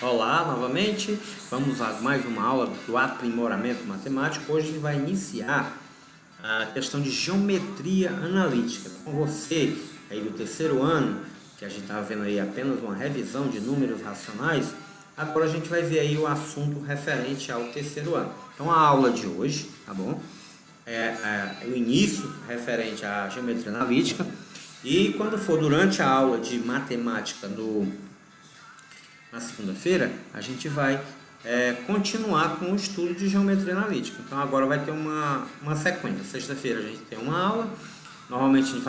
Olá, novamente, vamos a mais uma aula do aprimoramento matemático. Hoje a gente vai iniciar a questão de geometria analítica. Com você aí do terceiro ano, que a gente estava vendo aí apenas uma revisão de números racionais, agora a gente vai ver aí o assunto referente ao terceiro ano. Então a aula de hoje, tá bom? É o início referente à geometria analítica, e quando for durante a aula de matemática na segunda-feira, a gente vai continuar com o estudo de geometria analítica. Então agora vai ter uma sequência. Sexta-feira a gente tem uma aula, normalmente a gente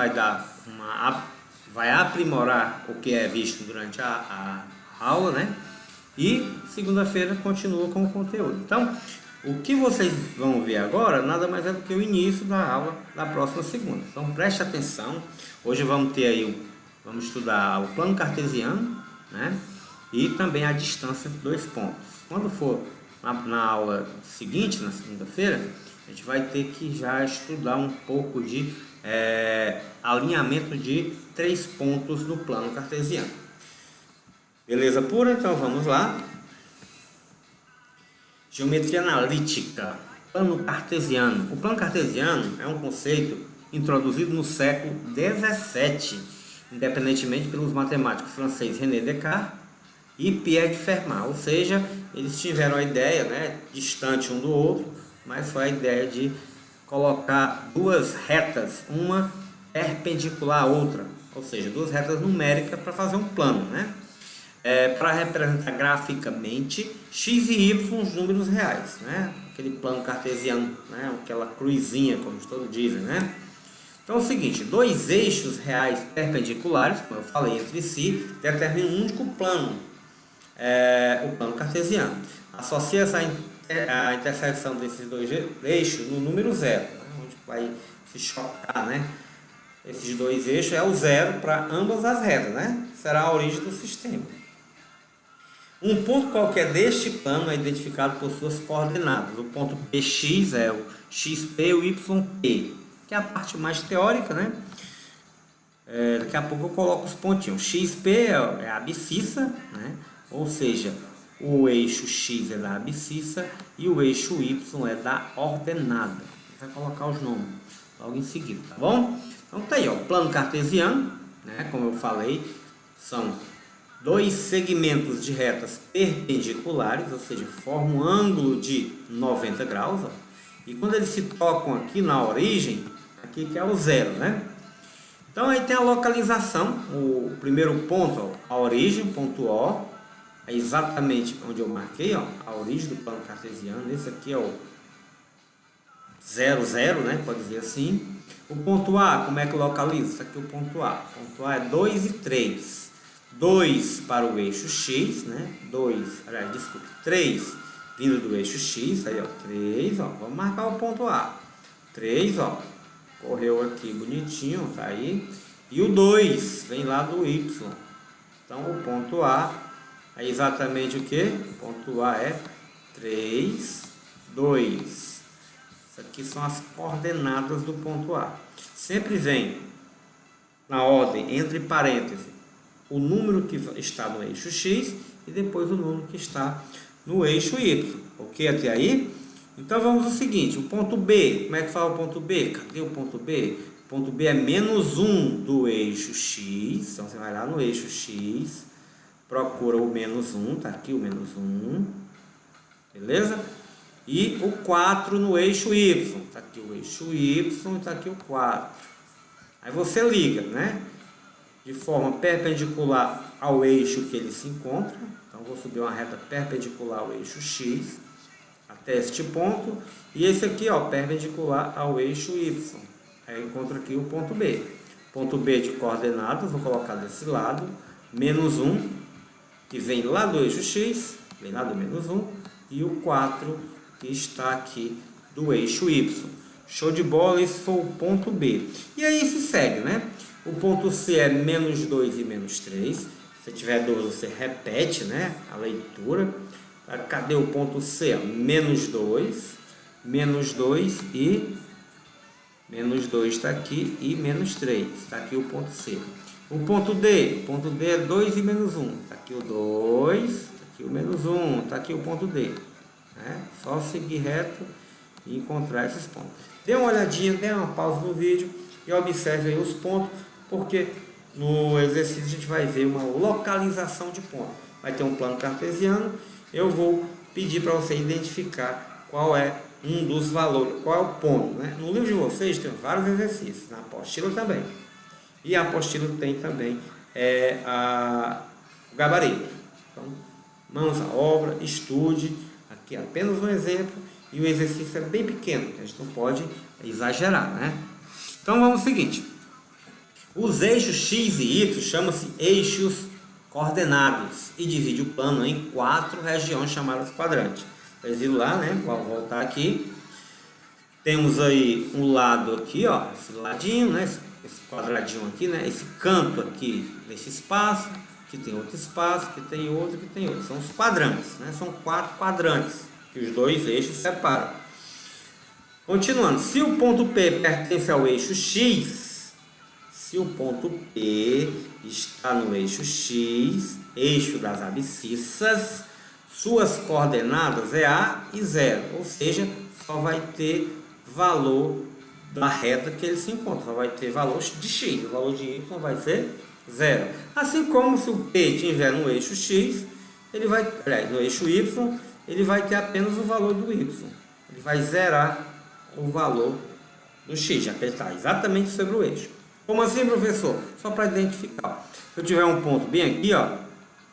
vai aprimorar o que é visto durante a aula, né? E segunda-feira continua com o conteúdo. Então, o que vocês vão ver agora nada mais é do que o início da aula da próxima segunda. Então preste atenção. Hoje vamos estudar o plano cartesiano, né? E também a distância de dois pontos. Quando for na aula seguinte, na segunda-feira, a gente vai ter que já estudar um pouco de alinhamento de três pontos no plano cartesiano. Beleza pura? Então vamos lá. Geometria analítica, plano cartesiano. O plano cartesiano é um conceito introduzido no século XVII, independentemente pelos matemáticos franceses René Descartes e Pierre de Fermat. Ou seja, eles tiveram a ideia, né, distante um do outro, mas foi a ideia de colocar duas retas, uma perpendicular à outra, ou seja, duas retas numéricas para fazer um plano, né? Para representar graficamente x e y os números reais, né? Aquele plano cartesiano, né? Aquela cruzinha, como todos dizem, né? Então é o seguinte, dois eixos reais perpendiculares, como eu falei, entre si, determinam um único plano, o plano cartesiano. Associa-se a intersecção desses dois eixos no número zero, né? Onde vai se chocar, né? Esses dois eixos é o zero para ambas as retas, né? Será a origem do sistema. Um ponto qualquer deste plano é identificado por suas coordenadas. O ponto PX é o XP e o YP, que é a parte mais teórica, né? Daqui a pouco eu coloco os pontinhos. XP é a abscissa, né? Ou seja, o eixo X é da abscissa e o eixo Y é da ordenada. Vai colocar os nomes logo em seguida, tá bom? Então tá aí, ó, plano cartesiano, né? Como eu falei, são dois segmentos de retas perpendiculares, ou seja, formam um ângulo de 90 graus. Ó. E quando eles se tocam aqui na origem, aqui que é o zero, né? Então aí tem a localização, o primeiro ponto, ó, a origem, ponto O, é exatamente onde eu marquei, ó, a origem do plano cartesiano. Esse aqui é o 0, 0, né? Pode dizer assim. O ponto A, como é que localiza? Isso aqui é o ponto A. O ponto A é 2 e 3. 2 para o eixo X, né? 3 vindo do eixo X, aí ó, 3, ó, vamos marcar o ponto A. 3, ó, correu aqui bonitinho, tá aí. E o 2 vem lá do Y. Então o ponto A é exatamente o que? O ponto A é 3, 2. Isso aqui são as coordenadas do ponto A. Sempre vem na ordem, entre parênteses, o número que está no eixo X e depois o número que está no eixo Y. Ok até aí? Então vamos ao seguinte, o ponto B, como é que fala o ponto B? Cadê o ponto B? O ponto B é menos 1 do eixo X, então você vai lá no eixo X, procura o menos 1, tá aqui o menos 1, beleza? E o 4 no eixo Y, tá aqui o eixo Y e tá aqui o 4. Aí você liga, né? De forma perpendicular ao eixo que ele se encontra. Então, vou subir uma reta perpendicular ao eixo X até este ponto. E esse aqui, ó, perpendicular ao eixo Y. Aí eu encontro aqui o ponto B. Ponto B de coordenadas, vou colocar desse lado. Menos 1, que vem lá do eixo X, vem lá do menos 1. E o 4, que está aqui do eixo Y. Show de bola, esse foi o ponto B. E aí se segue, né? O ponto C é menos 2 e menos 3. Se tiver dúvida, você repete, né, a leitura. Cadê o ponto C? Menos 2 e menos 2 está aqui e menos 3. Está aqui o ponto C. O ponto D é 2 e menos 1. Está aqui o 2, está aqui o menos menos 1, está aqui o ponto D. Né? Só seguir reto e encontrar esses pontos. Dê uma olhadinha, dê uma pausa no vídeo e observe aí os pontos, porque no exercício a gente vai ver uma localização de pontos. Vai ter um plano cartesiano, eu vou pedir para você identificar qual é um dos valores, qual é o ponto. Né? No livro de vocês tem vários exercícios, na apostila também. E a apostila tem também o gabarito. Então, mãos à obra, estude. Aqui apenas um exemplo. E o exercício é bem pequeno, a gente não pode exagerar, né? Então vamos ao seguinte. Os eixos X e Y chamam-se eixos coordenados e divide o plano em 4 regiões chamadas quadrantes. Vocês viram lá, né? Vou voltar aqui. Temos aí um lado aqui, ó, esse ladinho, né? Esse quadradinho aqui, né? Esse canto aqui desse espaço, que tem outro espaço, que tem outro, que tem outro. São os quadrantes, né? São 4 quadrantes que os dois eixos separam. Continuando, se o ponto P pertence ao eixo X, se o ponto P está no eixo X, eixo das abscissas, suas coordenadas é A e 0, ou seja, só vai ter valor da reta que ele se encontra, só vai ter valor de X, o valor de Y vai ser 0. Assim como se o P estiver no eixo X, ele vai, no eixo Y, ele vai ter apenas o valor do Y, ele vai zerar o valor do X, já que ele está exatamente sobre o eixo. Como assim, professor? Só para identificar. Se eu tiver um ponto bem aqui, ó,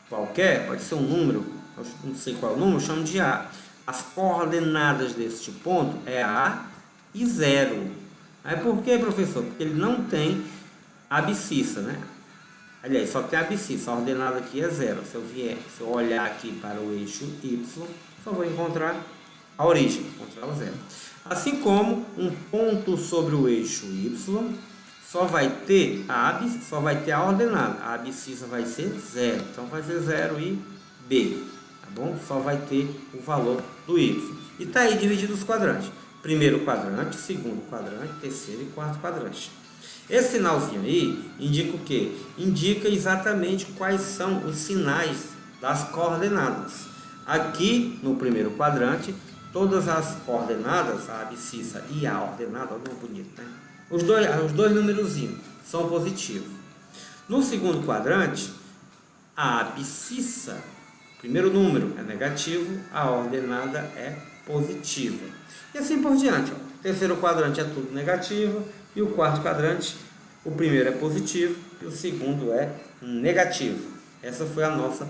qualquer, pode ser um número, eu não sei qual é o número, eu chamo de A. As coordenadas deste ponto é A e 0. Aí por que, professor? Porque ele não tem abscissa, né? Aliás, só tem abscissa, a ordenada aqui é 0. Se eu olhar aqui para o eixo Y, só vou encontrar a origem, encontrar o 0. Assim como um ponto sobre o eixo Y só vai ter a ordenada, a abscissa vai ser 0, então vai ser 0 e B, tá bom? Só vai ter o valor do Y. E está aí dividido os quadrantes. Primeiro quadrante, segundo quadrante, terceiro e quarto quadrante. Esse sinalzinho aí indica o quê? Indica exatamente quais são os sinais das coordenadas. Aqui no primeiro quadrante, todas as coordenadas, a abscissa e a ordenada, olha como bonito, né? Os dois numerozinhos são positivos. No segundo quadrante, a abscissa, primeiro número é negativo, a ordenada é positiva. E assim por diante. Ó. O terceiro quadrante é tudo negativo e o quarto quadrante, o primeiro é positivo e o segundo é negativo. Essa foi a nossa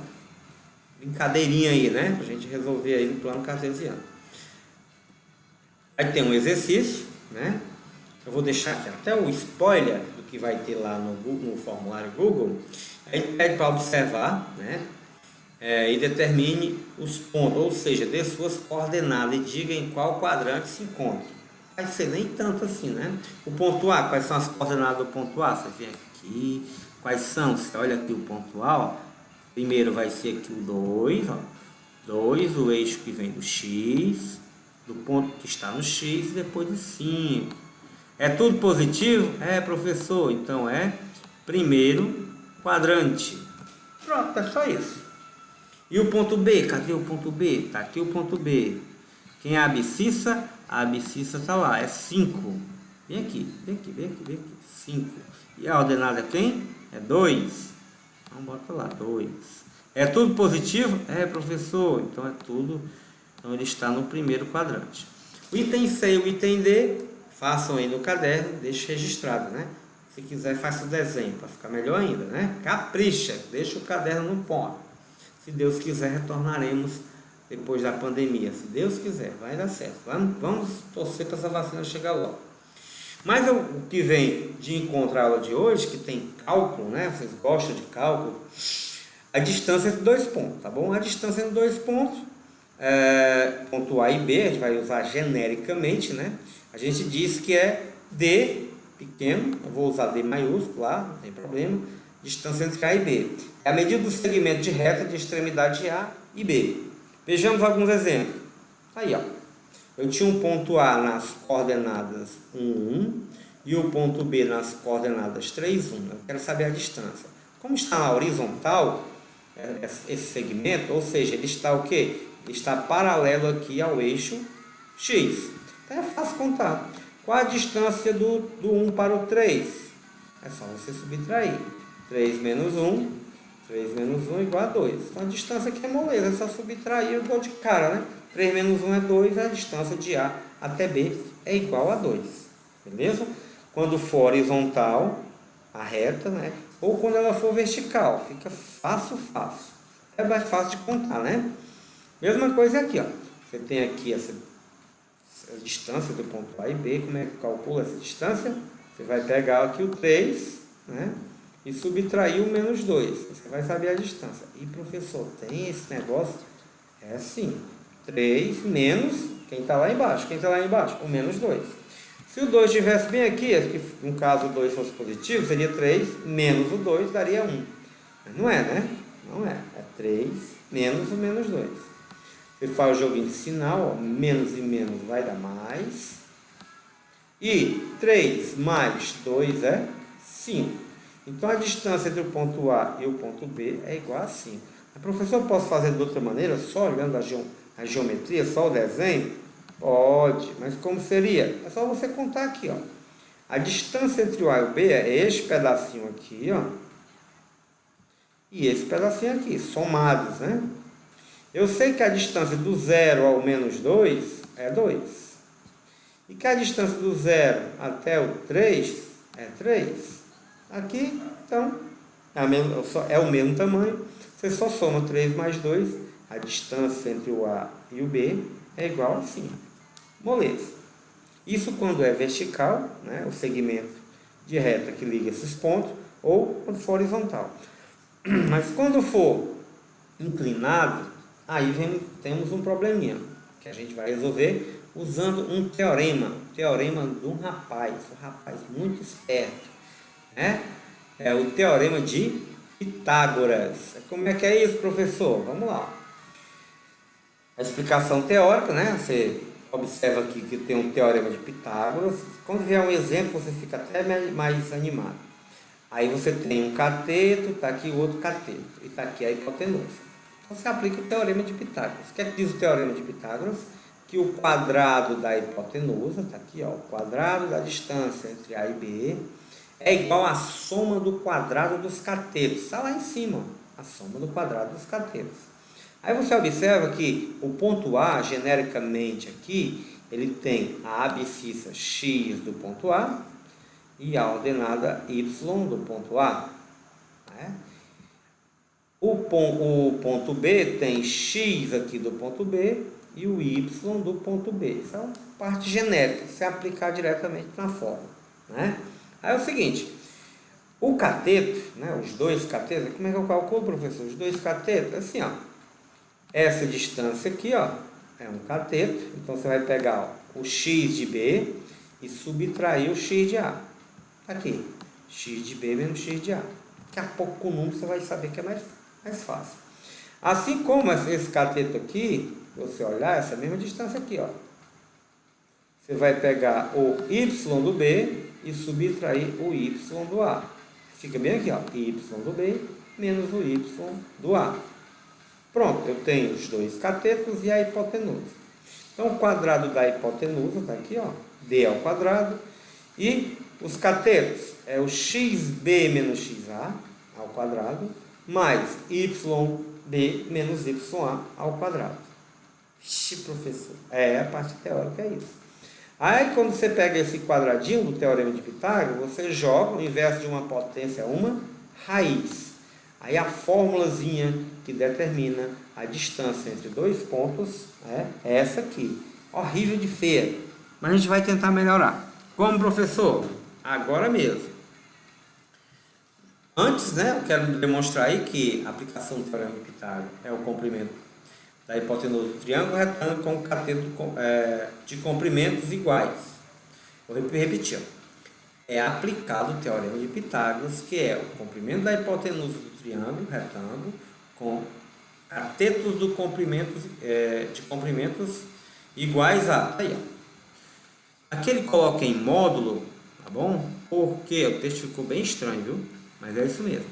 brincadeirinha aí, né? Para a gente resolver aí no plano cartesiano. Aí tem um exercício, né? Eu vou deixar aqui até o spoiler do que vai ter lá no formulário Google. A gente pede para observar, né? E determine os pontos, ou seja, dê suas coordenadas e diga em qual quadrante se encontra. Vai ser nem tanto assim, né? O ponto A, quais são as coordenadas do ponto A? Você vem aqui, quais são? Você olha aqui o ponto A, ó. Primeiro vai ser aqui o 2, ó. 2, o eixo que vem do X, do ponto que está no X, e depois o 5. É tudo positivo? É, professor. Então é primeiro quadrante. Pronto, é só isso. E o ponto B? Cadê o ponto B? Está aqui o ponto B. Quem é a abscissa? A abscissa está lá, é 5. Vem aqui, vem aqui, vem aqui, vem aqui. 5. E a ordenada é quem? É 2. Então bota lá, 2. É tudo positivo? É, professor. Então é tudo. Então ele está no primeiro quadrante. O item C e o item D, façam aí no caderno, deixe registrado, né? Se quiser, faça o desenho para ficar melhor ainda, né? Capricha, deixa o caderno no ponto. Se Deus quiser, retornaremos depois da pandemia. Se Deus quiser, vai dar certo. Vamos torcer para essa vacina chegar logo. Mas o que vem de encontro à aula de hoje, que tem cálculo, né? Vocês gostam de cálculo? A distância entre dois pontos, tá bom? A distância entre dois pontos, ponto A e B, a gente vai usar genericamente, né? A gente diz que é D pequeno, eu vou usar D maiúsculo lá, não tem problema. Distância entre A e B. É a medida do segmento de reta de extremidade A e B. Vejamos alguns exemplos. Aí, ó. Eu tinha um ponto A nas coordenadas 1, 1 e o ponto B nas coordenadas 3, 1. Eu quero saber a distância. Como está na horizontal, esse segmento, ou seja, ele está o quê? Ele está paralelo aqui ao eixo X. Então é fácil contar. Qual a distância do 1 para o 3? É só você subtrair. 3 menos 1, 3 menos 1 igual a 2. Então a distância aqui é moleza, é só subtrair, eu dou de cara, né? 3 menos 1 é 2, a distância de A até B é igual a 2. Beleza? Quando for horizontal, a reta, né? Ou quando ela for vertical, fica fácil. É mais fácil de contar, né? Mesma coisa aqui, ó. Você tem aqui essa distância do ponto A e B. Como é que calcula essa distância? Você vai pegar aqui o 3, né? E subtrair o menos 2. Você vai saber a distância. E professor, tem esse negócio? É assim. 3 menos, quem está lá embaixo? Quem está lá embaixo? O menos 2. Se o 2 estivesse bem aqui, no caso o 2 fosse positivo, seria 3 menos o 2, daria 1. Mas não é, né? Não é. É 3 menos o menos 2. Você faz o joguinho de sinal, ó, menos e menos vai dar mais. E 3 mais 2 é 5. Então a distância entre o ponto A e o ponto B é igual a 5. Mas, professor, posso fazer de outra maneira, só olhando a geometria, só o desenho? Pode, mas como seria? É só você contar aqui, ó. A distância entre o A e o B é este pedacinho aqui, ó. E esse pedacinho aqui, somados, né? Eu sei que a distância do 0 ao menos 2 é 2. E que a distância do 0 até o 3 é 3. Aqui, então, é o mesmo tamanho. Você só soma 3 mais 2. A distância entre o A e o B é igual a 5. Moleza. Isso quando é vertical, né, o segmento de reta que liga esses pontos, ou quando for horizontal. Mas quando for inclinado, aí temos um probleminha, que a gente vai resolver usando um teorema de um rapaz, muito esperto, né? É o teorema de Pitágoras. Como é que é isso, professor? Vamos lá. A explicação teórica, né? Você observa aqui que tem um teorema de Pitágoras. Quando vier um exemplo, você fica até mais animado. Aí você tem um cateto, está aqui o outro cateto, e está aqui a hipotenusa. Então você aplica o teorema de Pitágoras. O que é que diz o teorema de Pitágoras? Que o quadrado da hipotenusa, está aqui, ó, o quadrado da distância entre A e B, é igual à soma do quadrado dos catetos. Está lá em cima, a soma do quadrado dos catetos. Aí você observa que o ponto A, genericamente aqui, ele tem a abscissa x do ponto A e a ordenada y do ponto A. Né? O ponto B tem x aqui do ponto B e o y do ponto B. Isso é uma parte genérica, se aplicar diretamente na fórmula. Né? Aí é o seguinte, o cateto, né, os dois catetos, como é que eu calculo, professor? Os dois catetos, assim, ó. Essa distância aqui, ó, é um cateto. Então você vai pegar ó, o x de B e subtrair o x de A. Aqui, x de B menos x de A. Daqui a pouco com o número você vai saber que é mais fácil. Assim como esse cateto aqui, se você olhar, essa mesma distância aqui, ó. Você vai pegar o y do B e subtrair o y do A. Fica bem aqui, ó, y do B menos o y do A. Pronto, eu tenho os dois catetos e a hipotenusa. Então, o quadrado da hipotenusa está aqui, ó, d ao quadrado. E os catetos é o xb menos xa ao quadrado, mais yb menos ya ao quadrado. Ixi, professor, a parte teórica é isso. Aí, quando você pega esse quadradinho do teorema de Pitágoras, você joga, ao invés de uma potência, uma raiz. Aí a formulazinha que determina a distância entre dois pontos é essa aqui. Horrível de feia, mas a gente vai tentar melhorar. Como, professor? Agora mesmo. Antes, né, eu quero demonstrar aí que a aplicação do teorema de Pitágoras é o comprimento da hipotenusa do triângulo retângulo com o cateto de comprimentos iguais. Vou repetir. É aplicado o teorema de Pitágoras, que é o comprimento da hipotenusa do triângulo retângulo com catetos de comprimentos iguais a... Aí, ó. Aqui ele coloca em módulo, tá bom? Porque o texto ficou bem estranho, viu? Mas é isso mesmo.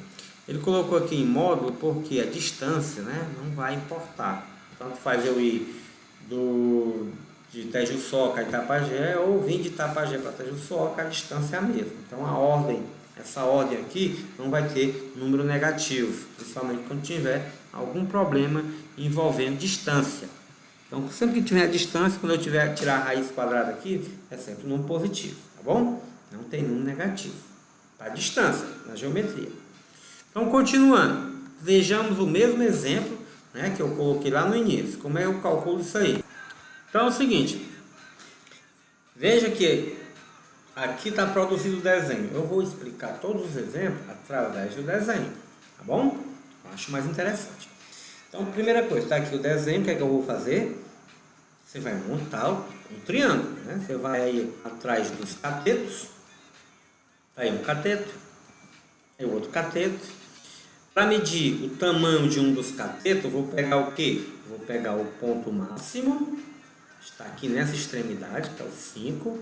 Ele colocou aqui em módulo porque a distância, né, não vai importar. Tanto faz eu ir de Tejuçoca a Itapajé ou vir de Itapajé para Tejuçoca, a distância é a mesma. Então a ordem, essa ordem aqui não vai ter número negativo, principalmente quando tiver algum problema envolvendo distância. Então sempre que tiver a distância, quando eu tiver que tirar a raiz quadrada aqui, é sempre número positivo, tá bom? Não tem número negativo para distância na geometria. Então, continuando, vejamos o mesmo exemplo, né, que eu coloquei lá no início. Como é que eu calculo isso aí? Então é o seguinte, veja que aqui está produzido o desenho. Eu vou explicar todos os exemplos através do desenho, tá bom? Eu acho mais interessante. Então, primeira coisa, está aqui o desenho, o que é que eu vou fazer? Você vai montar um triângulo, né? Você vai aí atrás dos catetos, aí um cateto, aí outro cateto. Para medir o tamanho de um dos catetos, eu vou pegar o quê? Vou pegar o ponto máximo, está aqui nessa extremidade, que é o 5,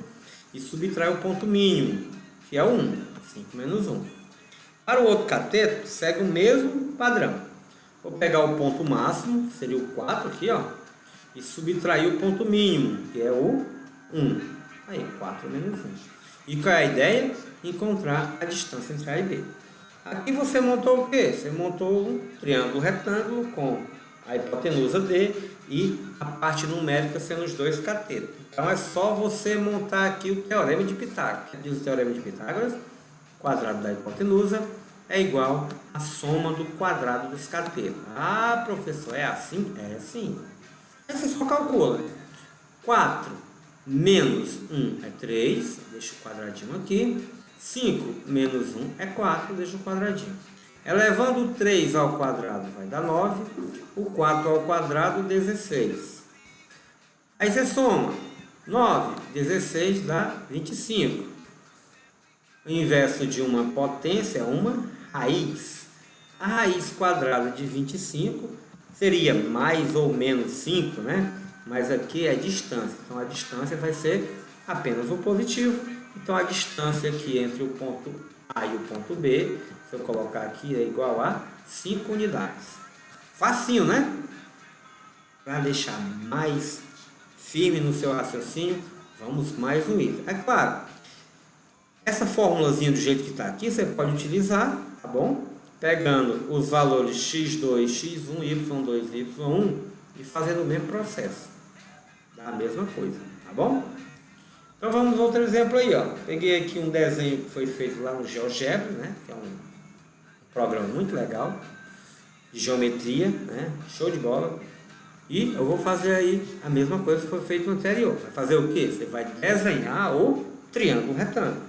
e subtrair o ponto mínimo, que é o 1, 5 menos 1. Para o outro cateto, segue o mesmo padrão. Vou pegar o ponto máximo, que seria o 4 aqui, ó, e subtrair o ponto mínimo, que é o 1. Aí, 4 menos 1. E qual é a ideia? Encontrar a distância entre A e B. Aqui você montou o quê? Você montou um triângulo retângulo com a hipotenusa D e a parte numérica sendo os dois catetos. Então é só você montar aqui o teorema de Pitágoras. Diz o teorema de Pitágoras, quadrado da hipotenusa é igual à soma do quadrado dos catetos. Ah, professor, é assim? É sim. Aí você só calcula. 4 menos 1 é 3, deixa o quadradinho aqui. 5 menos 1 é 4, deixa o quadradinho. Elevando o 3 ao quadrado vai dar 9, o 4 ao quadrado 16. Aí você soma, 9, 16 dá 25. O inverso de uma potência é uma raiz. A raiz quadrada de 25 seria mais ou menos 5, né? Mas aqui é a distância, então a distância vai ser apenas o positivo. Então, a distância aqui entre o ponto A e o ponto B, se eu colocar aqui, é igual a 5 unidades. Facinho, né? Para deixar mais firme no seu raciocínio, vamos mais um item. É claro, essa formulazinha do jeito que está aqui, você pode utilizar, tá bom? Pegando os valores x2, x1, y2, y1 e fazendo o mesmo processo. Dá a mesma coisa, tá bom? Então vamos outro exemplo aí, ó. Peguei aqui um desenho que foi feito lá no GeoGebra, né? Que é um programa muito legal de geometria, né? Show de bola. E eu vou fazer aí a mesma coisa que foi feito no anterior. Vai fazer o quê? Você vai desenhar o triângulo retângulo.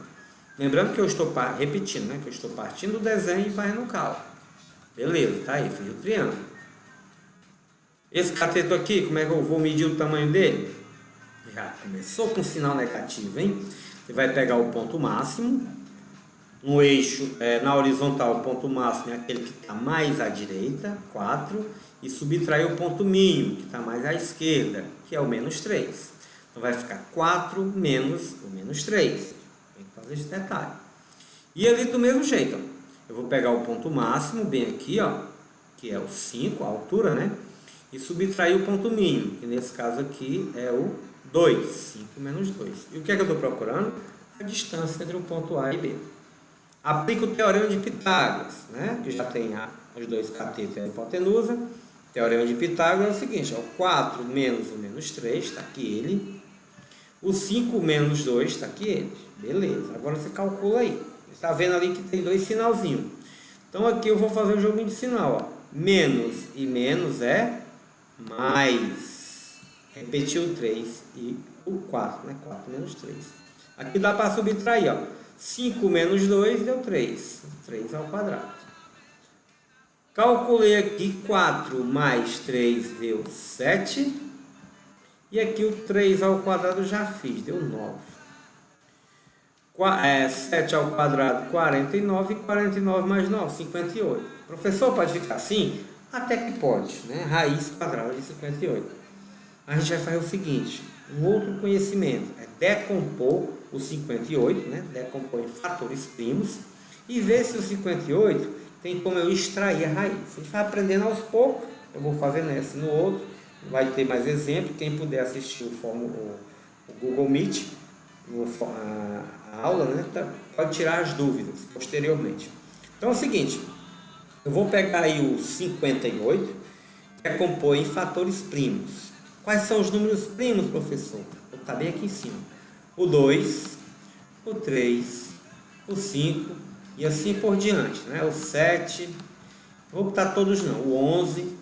Lembrando que eu estou repetindo, né? Que eu estou partindo do desenho e fazendo o cálculo. Beleza, tá aí, fiz o triângulo. Esse cateto aqui, como é que eu vou medir o tamanho dele? Já começou com sinal negativo, hein? Você vai pegar o ponto máximo, no eixo, na horizontal, o ponto máximo é aquele que está mais à direita, 4, e subtrair o ponto mínimo, que está mais à esquerda, que é o menos 3. Então vai ficar 4 menos o menos 3. Tem que fazer esse detalhe. E ali do mesmo jeito, ó, eu vou pegar o ponto máximo, bem aqui, ó, que é o 5, a altura, né? E subtrair o ponto mínimo, que nesse caso aqui é o 2, 5 menos 2. E o que é que eu estou procurando? A distância entre o ponto A e B. Aplica o teorema de Pitágoras, né? Que já tem os dois catetos e a hipotenusa. O teorema de Pitágoras é o seguinte, ó, 4 menos o menos 3, está aqui ele. O 5 menos 2, está aqui ele. Beleza, agora você calcula aí. Você está vendo ali que tem dois sinalzinhos. Então aqui eu vou fazer o joguinho de sinal, ó. Menos e menos é mais. Repetir o 3 e o 4, né? 4 menos 3. Aqui dá para subtrair, ó. 5 menos 2 deu 3. 3 ao quadrado. Calculei aqui 4 mais 3 deu 7. E aqui o 3 ao quadrado já fiz, deu 9. 7 ao quadrado, 49. E 49 mais 9, 58. Professor, pode ficar assim? Até que pode, né? Raiz quadrada de 58. A gente vai fazer o seguinte, um outro conhecimento, é decompor o 58, né? Decompor em fatores primos, e ver se o 58 tem como eu extrair a raiz. A gente vai aprendendo aos poucos, eu vou fazendo esse no outro, vai ter mais exemplo. Quem puder assistir o Google Meet, a aula, né, pode tirar as dúvidas posteriormente. Então é o seguinte, eu vou pegar aí o 58, que é compor em fatores primos. Quais são os números primos, professor? Está bem aqui em cima. O 2, o 3, o 5 e assim por diante, né? O 7, vou botar todos não, o 11,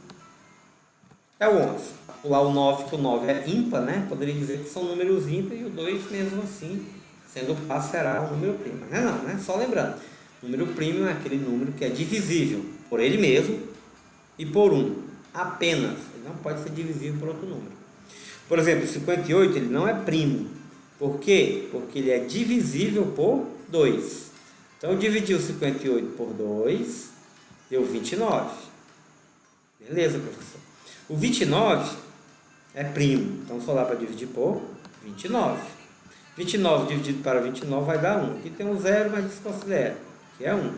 é o 11. Vou pular o 9, que o 9 é ímpar, né? Poderia dizer que são números ímpares e o 2 mesmo assim, sendo par, será um número primo. Não é não, né? Só lembrando, número primo é aquele número que é divisível por ele mesmo e por 1, apenas. Ele não pode ser divisível por outro número. Por exemplo, 58 ele não é primo. Por quê? Porque ele é divisível por 2. Então eu dividi o 58 por 2, deu 29. Beleza, professor. O 29 é primo, então só dá para dividir por 29. 29 dividido para 29 vai dar 1. Aqui tem um 0, mas desconsidera, que é 1.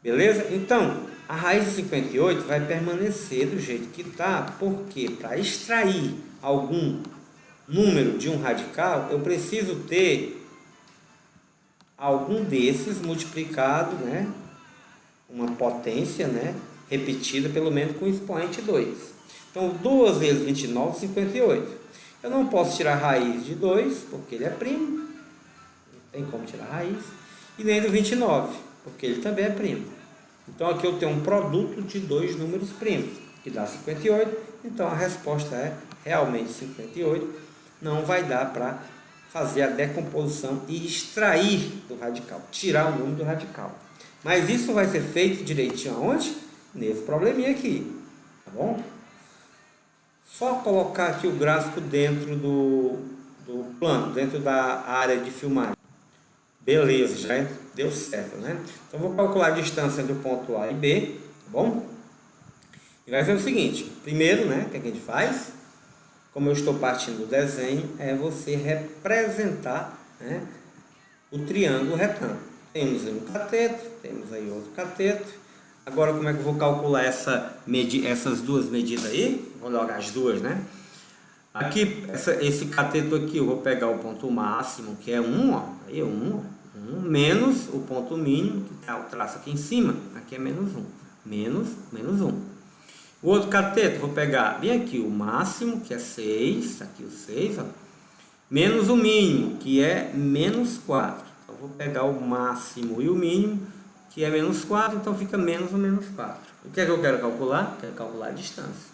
Beleza? Então, a raiz de 58 vai permanecer do jeito que está, porque para extrair algum número de um radical, eu preciso ter algum desses multiplicado, né? Uma potência, né? Repetida pelo menos com o expoente 2. Então, 2 vezes 29, 58. Eu não posso tirar a raiz de 2, porque ele é primo. Não tem como tirar a raiz. E nem do 29, porque ele também é primo. Então, aqui eu tenho um produto de dois números primos, que dá 58. Então, a resposta é realmente 58. Não vai dar para fazer a decomposição e extrair do radical, tirar o número do radical. Mas isso vai ser feito direitinho aonde? Nesse probleminha aqui, tá bom? Só colocar aqui o gráfico dentro do plano, dentro da área de filmagem. Beleza, já deu certo, né? Então, vou calcular a distância entre o ponto A e B, tá bom? E vai ser o seguinte, primeiro, né, o que a gente faz? Como eu estou partindo do desenho, é você representar, né, o triângulo retângulo. Temos aí um cateto, temos aí outro cateto. Agora, como é que eu vou calcular essas duas medidas aí? Vou jogar as duas, né? Aqui, esse cateto aqui, eu vou pegar o ponto máximo, que é 1, ó. Aí, 1, menos o ponto mínimo, que está o traço aqui em cima. Aqui é menos 1. Menos 1. O outro cateto, vou pegar bem aqui o máximo, que é 6, está aqui o 6, ó, menos o mínimo, que é menos 4. Então, vou pegar o máximo e o mínimo, que é menos 4, então fica menos o menos 4. O que é que eu quero calcular? Quero calcular a distância.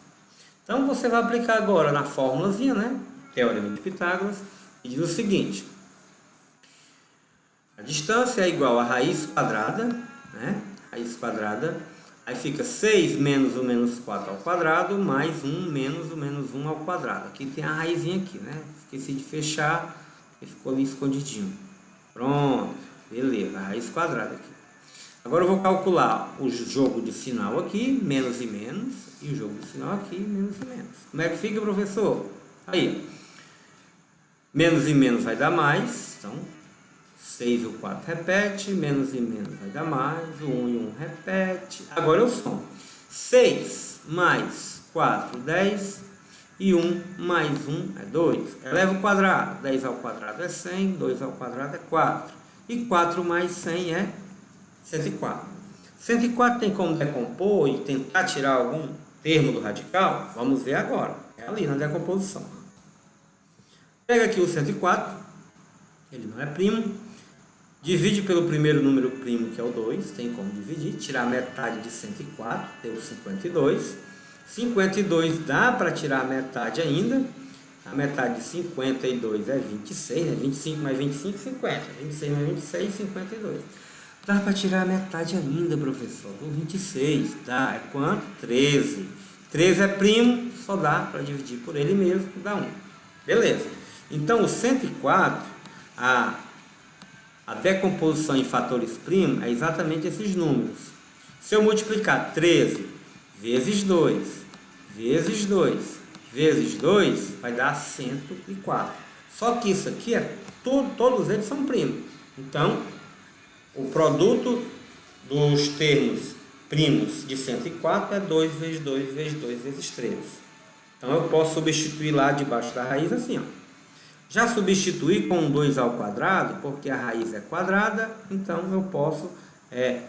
Então, você vai aplicar agora na fórmulazinha, né? Teorema de Pitágoras, e diz o seguinte: a distância é igual a raiz quadrada, né? Raiz quadrada. Aí fica 6 menos o menos 4 ao quadrado, mais 1 menos o menos 1 ao quadrado. Aqui tem a raizinha aqui, né? Esqueci de fechar, e ficou ali escondidinho. Pronto, beleza, a raiz quadrada aqui. Agora eu vou calcular o jogo de sinal aqui, menos e menos, e o jogo de sinal aqui, menos e menos. Como é que fica, professor? Aí, menos e menos vai dar mais, então 6 e o 4 repete, menos e menos vai dar mais, o 1 e 1 repete. Agora eu somo. 6 mais 4, 10, e 1 mais 1 é 2. Eleva o quadrado, 10 ao quadrado é 100, 2 ao quadrado é 4. E 4 mais 100 é 104. 104 tem como decompor e tentar tirar algum termo do radical? Vamos ver agora. É ali na decomposição. Pega aqui o 104, ele não é primo. Divide pelo primeiro número primo, que é o 2, tem como dividir. Tirar metade de 104, deu 52. 52 dá para tirar a metade ainda. A metade de 52 é 26, né? 25 mais 25, 50. 26 mais 26, 52. Dá para tirar a metade ainda, professor. Do 26, dá. É quanto? 13. 13 é primo, só dá para dividir por ele mesmo, que dá 1. Beleza. Então, o 104, a decomposição em fatores primos é exatamente esses números. Se eu multiplicar 13 vezes 2, vezes 2, vezes 2, vai dar 104. Só que isso aqui, todos eles são primos. Então, o produto dos termos primos de 104 é 2 vezes 2 vezes 2 vezes 3. Então eu posso substituir lá debaixo da raiz assim, ó. Já substituir com 2 ao quadrado, porque a raiz é quadrada, então eu posso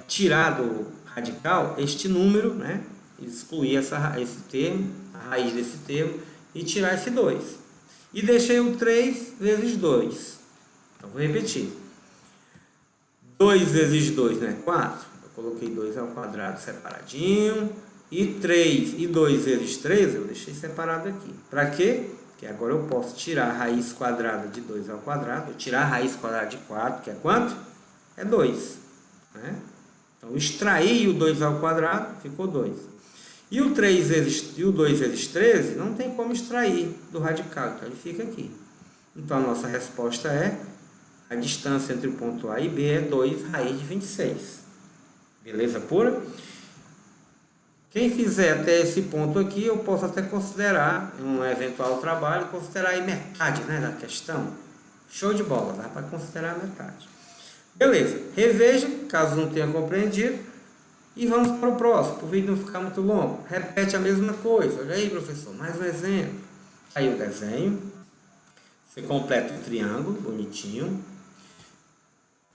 tirar do radical este número, né? Excluir esse termo, a raiz desse termo, e tirar esse 2. E deixei o 3 vezes 2. Então vou repetir. 2 vezes 2 não é 4? Eu coloquei 2 ao quadrado separadinho. E 3 e 2 vezes 3 eu deixei separado aqui. Para quê? Porque agora eu posso tirar a raiz quadrada de 2 ao quadrado. Tirar a raiz quadrada de 4, que é quanto? É 2. Né? Então, extrair o 2 ao quadrado, ficou 2. E o 2 vezes 13 não tem como extrair do radical, então ele fica aqui. Então, a nossa resposta é: a distância entre o ponto A e B é 2 raiz de 26. Beleza pura? Quem fizer até esse ponto aqui, eu posso até considerar, em um eventual trabalho, considerar aí metade, né, da questão. Show de bola, dá para considerar metade. Beleza, reveja, caso não tenha compreendido, e vamos para o próximo, para o vídeo não ficar muito longo. Repete a mesma coisa. Olha aí, professor, mais um exemplo. Aí o desenho. Você completa o triângulo, bonitinho.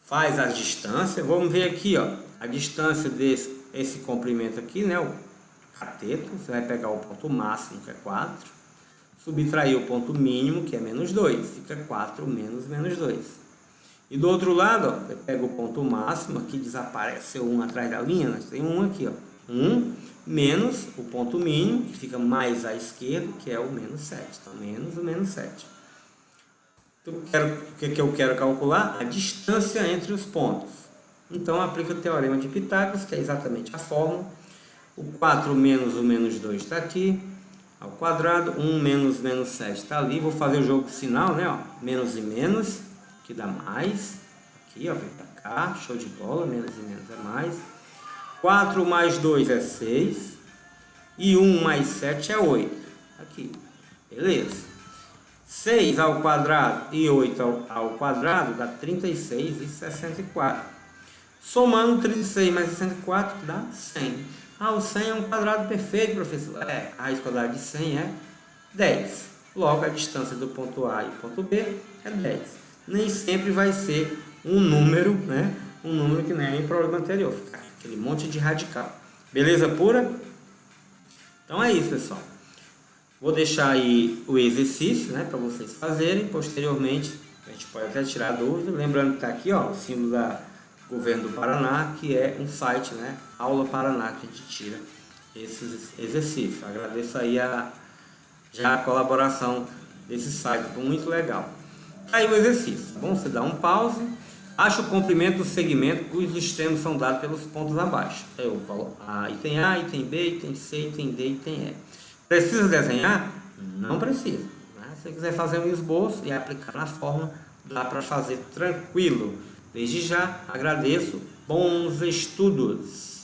Faz a distância. Vamos ver aqui, ó, a distância desse comprimento aqui, né, o cateto. Você vai pegar o ponto máximo, que é 4. Subtrair o ponto mínimo, que é menos 2. Fica 4 menos 2. E do outro lado, ó, você pega o ponto máximo, aqui desapareceu um atrás da linha, nós tem um aqui, ó. 1 menos o ponto mínimo, que fica mais à esquerda, que é o menos 7. Então, menos o menos 7. O que eu quero calcular? A distância entre os pontos. Então, aplica o teorema de Pitágoras, que é exatamente a fórmula. O 4 menos o menos 2 está aqui, ao quadrado. 1 menos menos 7 está ali. Vou fazer o jogo sinal, né? Ó, menos e menos, que dá mais. Aqui, ó, vem para cá, show de bola. Menos e menos é mais. 4 mais 2 é 6. E 1 mais 7 é 8. Aqui, beleza. 6 ao quadrado e 8 ao quadrado dá 36 e 64. Somando 36 mais 64 dá 100. Ah, o 100 é um quadrado perfeito, professor. A raiz quadrada de 100 é 10. Logo, a distância do ponto A e ponto B é 10. Nem sempre vai ser um número, né? Um número que nem em problema anterior. Fica aquele monte de radical. Beleza pura? Então é isso, pessoal. Vou deixar aí o exercício, né, para vocês fazerem. Posteriormente, a gente pode até tirar dúvida. Lembrando que está aqui, ó, o símbolo da Governo do Paraná, que é um site, né, Aula Paraná, que a gente tira esses exercícios. Agradeço aí já a colaboração desse site, muito legal. Aí o exercício, tá bom? Você dá um pause, acha o comprimento do segmento cujos extremos são dados pelos pontos abaixo. Eu falo item A, item B, item C, item D, item E. Precisa desenhar? Não precisa. Né? Se você quiser fazer um esboço e aplicar na fórmula, dá para fazer tranquilo. Desde já, agradeço. Bons estudos!